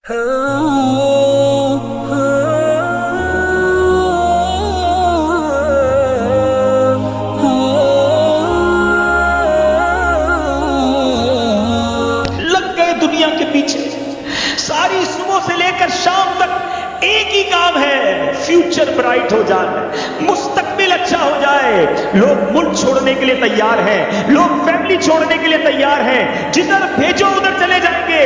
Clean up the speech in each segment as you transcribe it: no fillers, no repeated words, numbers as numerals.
دنیا کے پیچھے ساری صبح سے لے کر شام تک ایک ہی کام ہے، فیوچر برائٹ ہو جائے، مستقبل اچھا ہو جائے۔ لوگ ملک چھوڑنے کے لیے تیار ہیں، لوگ فیملی چھوڑنے کے لیے تیار ہیں، جدھر بھیجو ادھر چلے جائیں گے،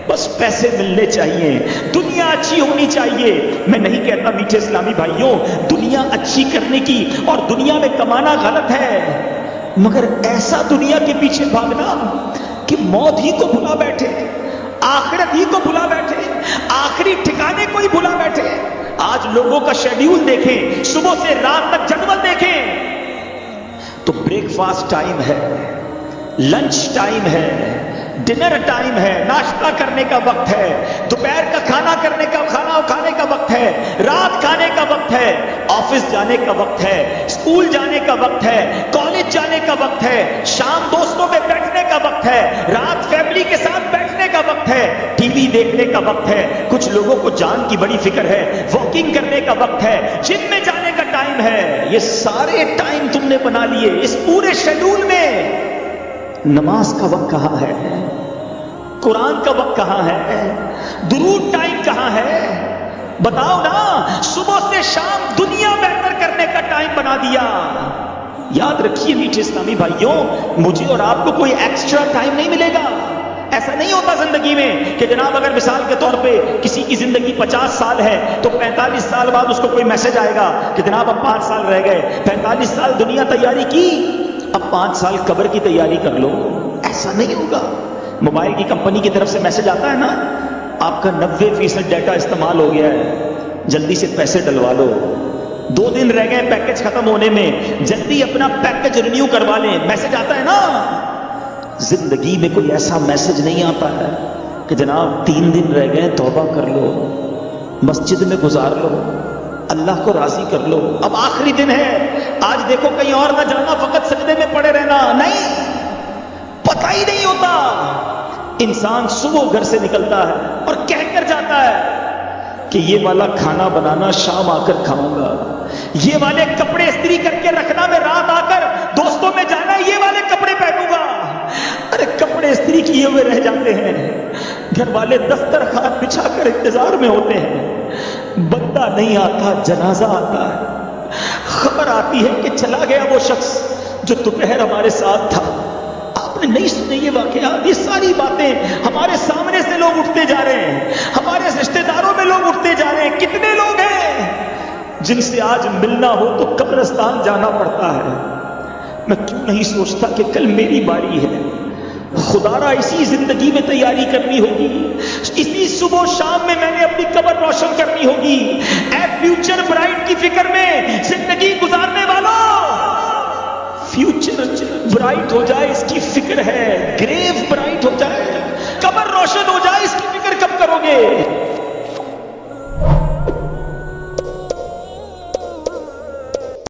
بس پیسے ملنے چاہیے، دنیا اچھی ہونی چاہیے۔ میں نہیں کہتا میٹھے اسلامی بھائیوں دنیا اچھی کرنے کی اور دنیا میں کمانا غلط ہے، مگر ایسا دنیا کے پیچھے بھاگنا کہ موت ہی کو بھلا بیٹھے، آخرت ہی کو بھلا بیٹھے، آخری ٹھکانے کو ہی بھلا بیٹھے۔ آج لوگوں کا شیڈیول دیکھیں، صبح سے رات تک جدول دیکھیں تو بریک فاسٹ ٹائم ہے، لنچ ٹائم ہے، ڈنر ٹائم ہے، ناشتہ کرنے کا وقت ہے، دوپہر کا کھانا کھانے کا وقت ہے، رات کھانے کا وقت ہے، آفس جانے کا وقت ہے، اسکول جانے کا وقت ہے، کالج جانے کا وقت ہے، شام دوستوں میں بیٹھنے کا وقت ہے، رات فیملی کے ساتھ بیٹھنے کا وقت ہے، ٹی وی دیکھنے کا وقت ہے، کچھ لوگوں کو جان کی بڑی فکر ہے، واکنگ کرنے کا وقت ہے، جم میں جانے کا ٹائم ہے۔ یہ سارے ٹائم تم نے بنا لیے، اس پورے شیڈول میں نماز کا وقت کہاں ہے؟ قرآن کا وقت کہاں ہے؟ درود ٹائم کہاں ہے؟ بتاؤ نا، صبح سے شام دنیا بہتر کرنے کا ٹائم بنا دیا۔ یاد رکھیے میٹھے اسلامی بھائیوں، مجھے اور آپ کو کوئی ایکسٹرا ٹائم نہیں ملے گا۔ ایسا نہیں ہوتا زندگی میں کہ جناب اگر مثال کے طور پہ کسی کی زندگی 50 سال ہے تو 45 سال بعد اس کو کوئی میسج آئے گا کہ جناب اب 5 سال رہ گئے، 45 سال دنیا تیاری کی، اب 5 سال قبر کی تیاری کر لو۔ ایسا نہیں ہوگا۔ موبائل کی کمپنی کی طرف سے میسج آتا ہے نا، آپ کا 90% ڈیٹا استعمال ہو گیا ہے، جلدی سے پیسے ڈلوا لو، 2 دن رہ گئے پیکج ختم ہونے میں، جلدی اپنا پیکج رینیو کروا لیں۔ میسج آتا ہے نا۔ زندگی میں کوئی ایسا میسج نہیں آتا ہے کہ جناب 3 دن رہ گئے توبہ کر لو، مسجد میں گزار لو، اللہ کو راضی کر لو، اب آخری دن ہے، آج دیکھو کہیں اور نہ جانا، فقط سجدے میں پڑے رہنا۔ نہیں، پتہ ہی نہیں ہوتا۔ انسان صبح گھر سے نکلتا ہے اور کہہ کر جاتا ہے کہ یہ والا کھانا بنانا شام آ کر کھاؤں گا، یہ والے کپڑے استری کر کے رکھنا میں رات آ کر دوستوں میں جانا یہ والے کپڑے پہنوں گا۔ ارے کپڑے استری کیے ہوئے رہ جاتے ہیں، گھر والے دسترخوان بچھا کر انتظار میں ہوتے ہیں، بندہ نہیں آتا، جنازہ آتا ہے، خبر آتی ہے کہ چلا گیا وہ شخص جو دوپہر ہمارے ساتھ تھا۔ آپ نے نہیں سنے یہ واقعات؟ یہ ساری باتیں ہمارے سامنے سے لوگ اٹھتے جا رہے ہیں، ہمارے رشتہ داروں میں لوگ اٹھتے جا رہے ہیں۔ کتنے لوگ ہیں جن سے آج ملنا ہو تو قبرستان جانا پڑتا ہے؟ میں کیوں نہیں سوچتا کہ کل میری باری ہے؟ خدا را اسی زندگی میں تیاری کرنی ہوگی، اسی صبح شام میں نے اپنی قبر روشن کرنی ہوگی۔ اے فیوچر برائٹ کی فکر میں زندگی گزارنے والوں، فیوچر برائٹ ہو جائے اس کی فکر ہے، گریو برائٹ ہو جائے، قبر روشن ہو جائے اس کی فکر کب کرو گے؟